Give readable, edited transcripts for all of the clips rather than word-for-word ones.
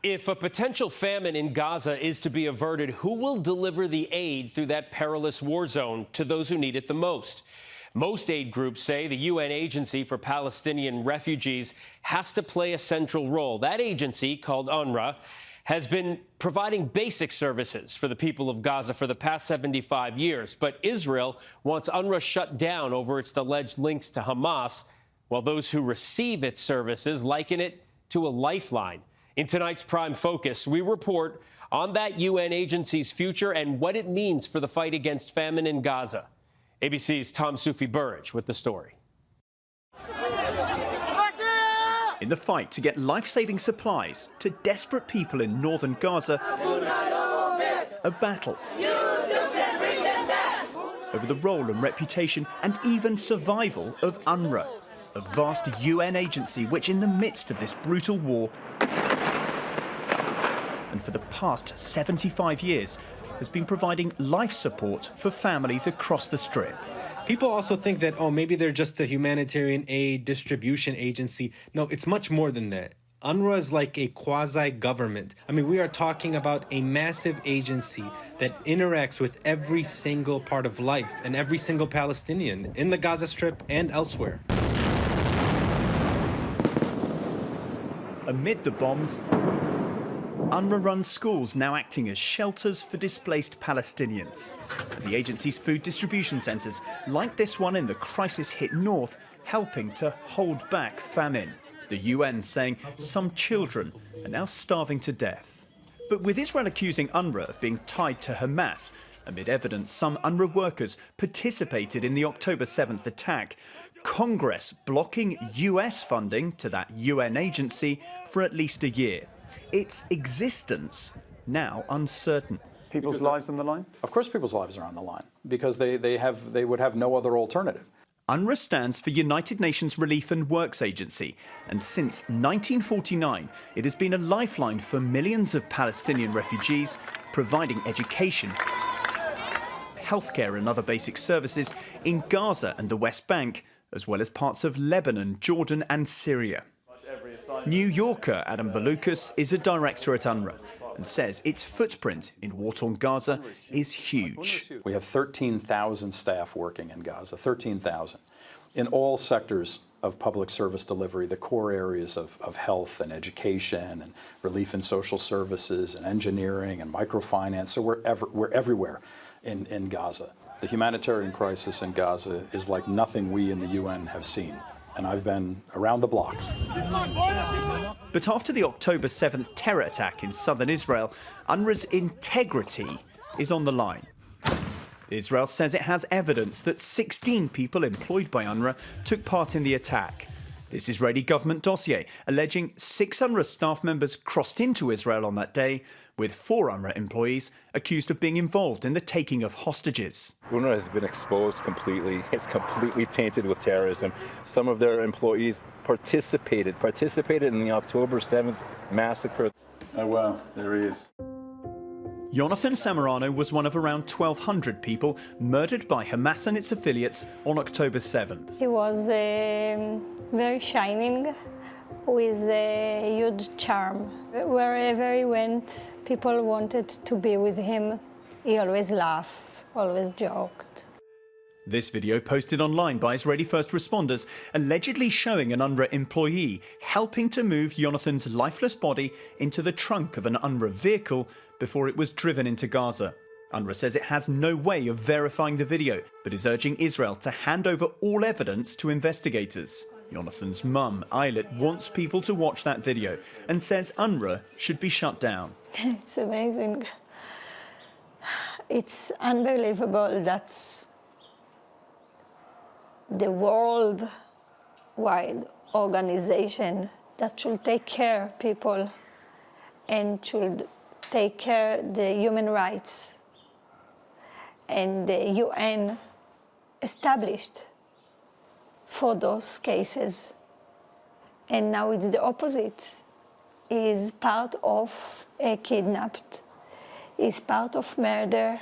If a potential famine in Gaza is to be averted, who will deliver the aid through that perilous war zone to those who need it the most? Most aid groups say the UN Agency for Palestinian Refugees has to play a central role. That agency, called UNRWA, has been providing basic services for the people of Gaza for the past 75 years. But Israel wants UNRWA shut down over its alleged links to Hamas, while those who receive its services liken it to a lifeline. In tonight's Prime Focus, we report on that UN agency's future and what it means for the fight against famine in Gaza. ABC's Tom Soufi Burridge with the story. In the fight to get life-saving supplies to desperate people in northern Gaza, a battle over the role and reputation and even survival of UNRWA, a vast UN agency which, in the midst of this brutal war, and for the past 75 years, has been providing life support for families across the Strip. People also think that, oh, maybe they're just a humanitarian aid distribution agency. No, it's much more than that. UNRWA is like a quasi-government. I mean, we are talking about a massive agency that interacts with every single part of life and every single Palestinian in the Gaza Strip and elsewhere. Amid the bombs, UNRWA runs schools now acting as shelters for displaced Palestinians. The agency's food distribution centres, like this one in the crisis-hit north, helping to hold back famine. The UN saying some children are now starving to death. But with Israel accusing UNRWA of being tied to Hamas, amid evidence some UNRWA workers participated in the October 7th attack, Congress blocking US funding to that UN agency for at least a year. Its existence now uncertain. People's lives on the line? Of course people's lives are on the line, because they would have no other alternative. UNRWA stands for United Nations Relief and Works Agency, and since 1949 it has been a lifeline for millions of Palestinian refugees, providing education, healthcare and other basic services in Gaza and the West Bank, as well as parts of Lebanon, Jordan and Syria. New Yorker Adam Balukas is a director at UNRWA and says its footprint in war-torn Gaza is huge. We have 13,000 staff working in Gaza, 13,000, in all sectors of public service delivery, the core areas of health and education and relief and social services and engineering and microfinance. So we're everywhere in Gaza. The humanitarian crisis in Gaza is like nothing we in the UN have seen. And I've been around the block. But after the October 7th terror attack in southern Israel, UNRWA's integrity is on the line. Israel says it has evidence that 16 people employed by UNRWA took part in the attack. This Israeli government dossier alleging 6 UNRWA staff members crossed into Israel on that day, with 4 UNRWA employees accused of being involved in the taking of hostages. UNRWA has been exposed completely. It's completely tainted with terrorism. Some of their employees participated in the October 7th massacre. Oh, wow, there he is. Jonathan Samarano was one of around 1,200 people murdered by Hamas and its affiliates on October 7th. He was very shining, with a huge charm. Wherever he went, people wanted to be with him. He always laughed, always joked. This video, posted online by Israeli first responders, allegedly showing an UNRWA employee helping to move Jonathan's lifeless body into the trunk of an UNRWA vehicle before it was driven into Gaza. UNRWA says it has no way of verifying the video, but is urging Israel to hand over all evidence to investigators. Jonathan's mum, Eilert, wants people to watch that video and says UNRWA should be shut down. It's amazing. It's unbelievable that the worldwide organization that should take care of people and should take care of the human rights, and the UN established for those cases. And now it's the opposite. He is part of a kidnapped, is part of murder.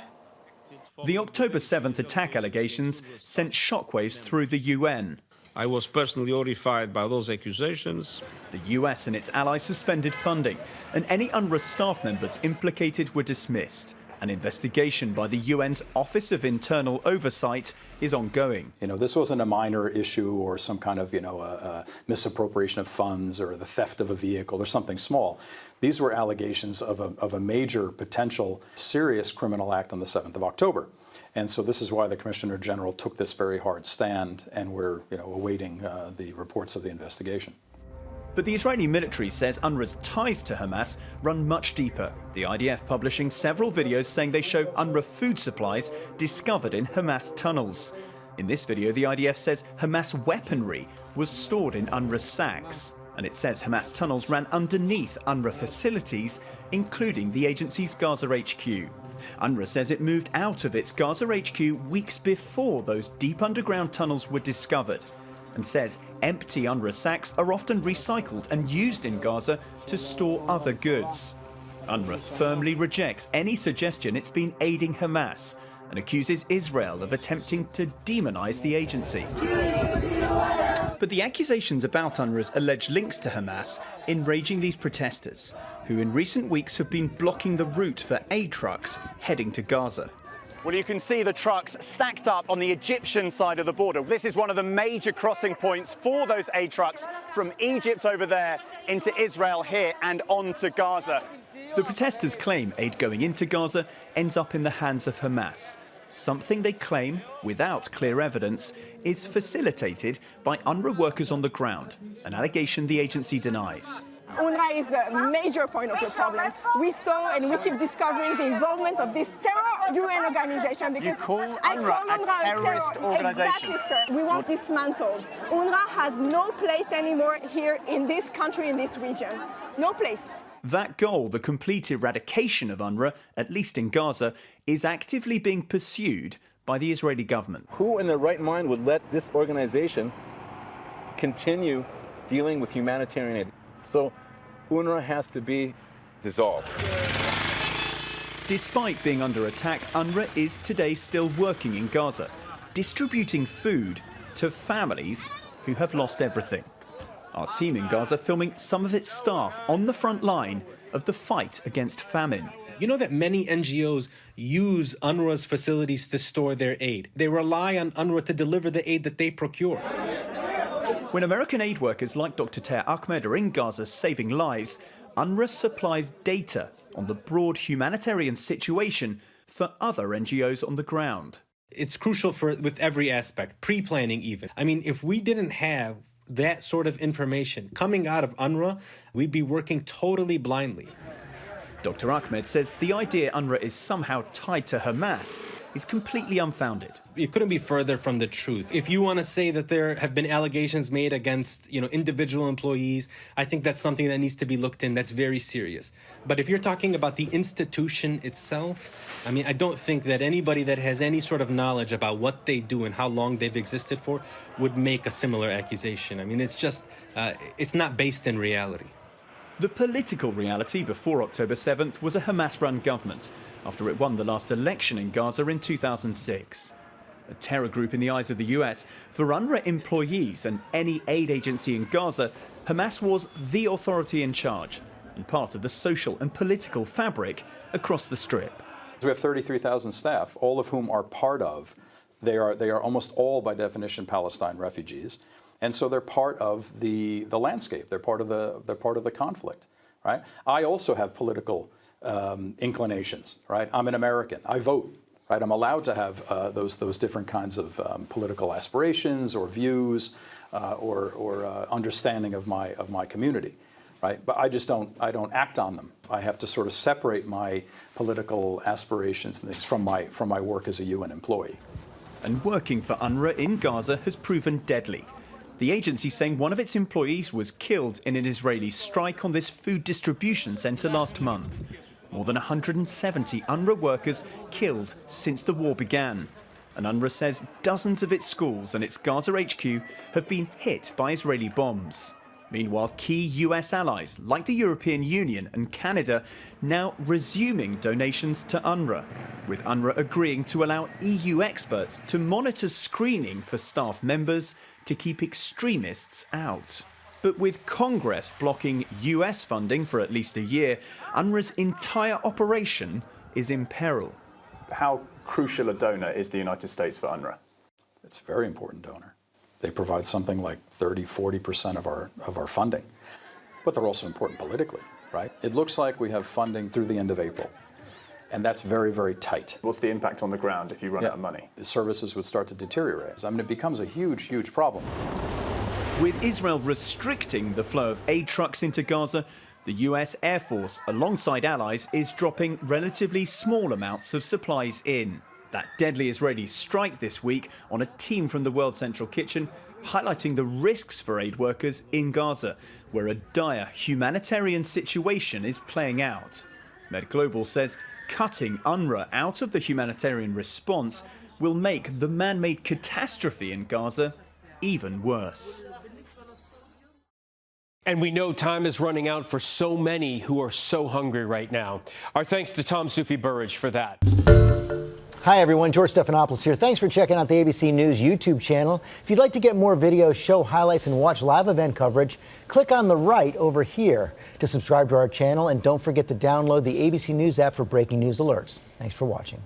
The October 7th attack allegations sent shockwaves through the UN. I was personally horrified by those accusations. The US and its allies suspended funding, and any UNRWA staff members implicated were dismissed. An investigation by the UN's Office of Internal Oversight is ongoing. This wasn't a minor issue or some kind of, a misappropriation of funds or the theft of a vehicle or something small. These were allegations of a major potential serious criminal act on the 7th of October. And so this is why the Commissioner General took this very hard stand, and we're awaiting the reports of the investigation. But the Israeli military says UNRWA's ties to Hamas run much deeper. The IDF publishing several videos saying they show UNRWA food supplies discovered in Hamas tunnels. In this video, the IDF says Hamas weaponry was stored in UNRWA sacks. And it says Hamas tunnels ran underneath UNRWA facilities, including the agency's Gaza HQ. UNRWA says it moved out of its Gaza HQ weeks before those deep underground tunnels were discovered, and says empty UNRWA sacks are often recycled and used in Gaza to store other goods. UNRWA firmly rejects any suggestion it's been aiding Hamas and accuses Israel of attempting to demonize the agency. But the accusations about UNRWA's alleged links to Hamas enraging these protesters, who in recent weeks have been blocking the route for aid trucks heading to Gaza. Well, you can see the trucks stacked up on the Egyptian side of the border. This is one of the major crossing points for those aid trucks from Egypt over there into Israel here and on to Gaza. The protesters claim aid going into Gaza ends up in the hands of Hamas, something they claim, without clear evidence, is facilitated by UNRWA workers on the ground, an allegation the agency denies. UNRWA is a major point of the problem. We saw and we keep discovering the involvement of this terror UN organization. Because you call UNRWA a terrorist organization? Exactly, sir. We want dismantled. UNRWA has no place anymore here in this country, in this region. No place. That goal, the complete eradication of UNRWA, at least in Gaza, is actively being pursued by the Israeli government. Who in their right mind would let this organization continue dealing with humanitarian aid? So UNRWA has to be dissolved. Despite being under attack, UNRWA is today still working in Gaza, distributing food to families who have lost everything. Our team in Gaza filming some of its staff on the front line of the fight against famine. You know that many NGOs use UNRWA's facilities to store their aid. They rely on UNRWA to deliver the aid that they procure. When American aid workers like Dr. Ter Ahmed are in Gaza saving lives, UNRWA supplies data on the broad humanitarian situation for other NGOs on the ground. It's crucial with every aspect, pre-planning even. I mean, if we didn't have that sort of information coming out of UNRWA, we'd be working totally blindly. Dr. Ahmed says the idea UNRWA is somehow tied to Hamas is completely unfounded. It couldn't be further from the truth. If you want to say that there have been allegations made against, individual employees, I think that's something that needs to be looked in. That's very serious. But if you're talking about the institution itself, I mean, I don't think that anybody that has any sort of knowledge about what they do and how long they've existed for would make a similar accusation. I mean, it's just, it's not based in reality. The political reality before October 7th was a Hamas-run government after it won the last election in Gaza in 2006. A terror group in the eyes of the US, for UNRWA employees and any aid agency in Gaza, Hamas was the authority in charge and part of the social and political fabric across the Strip. We have 33,000 staff, all of whom are part of, they are almost all by definition Palestine refugees. And so they're part of the landscape. They're part of the conflict, right? I also have political inclinations, right? I'm an American. I vote, right? I'm allowed to have those different kinds of political aspirations or views or understanding of my community, right? But I don't act on them. I have to sort of separate my political aspirations and things from my work as a UN employee. And working for UNRWA in Gaza has proven deadly. The agency saying one of its employees was killed in an Israeli strike on this food distribution centre last month. More than 170 UNRWA workers killed since the war began. And UNRWA says dozens of its schools and its Gaza HQ have been hit by Israeli bombs. Meanwhile, key US allies like the European Union and Canada now resuming donations to UNRWA, with UNRWA agreeing to allow EU experts to monitor screening for staff members to keep extremists out. But with Congress blocking US funding for at least a year, UNRWA's entire operation is in peril. How crucial a donor is the United States for UNRWA? It's a very important donor. They provide something like 30–40% of our funding. But they're also important politically, right? It looks like we have funding through the end of April. And that's very, very tight. What's the impact on the ground if you run out of money? The services would start to deteriorate. I mean, it becomes a huge, huge problem. With Israel restricting the flow of aid trucks into Gaza, the US Air Force, alongside allies, is dropping relatively small amounts of supplies in. That deadly Israeli strike this week on a team from the World Central Kitchen, highlighting the risks for aid workers in Gaza, where a dire humanitarian situation is playing out. Med Global says cutting UNRWA out of the humanitarian response will make the man-made catastrophe in Gaza even worse. And we know time is running out for so many who are so hungry right now. Our thanks to Tom Soufi Burridge for that. Hi, everyone. George Stephanopoulos here. Thanks for checking out the ABC News YouTube channel. If you'd like to get more videos, show highlights, and watch live event coverage, click on the right over here to subscribe to our channel. And don't forget to download the ABC News app for breaking news alerts. Thanks for watching.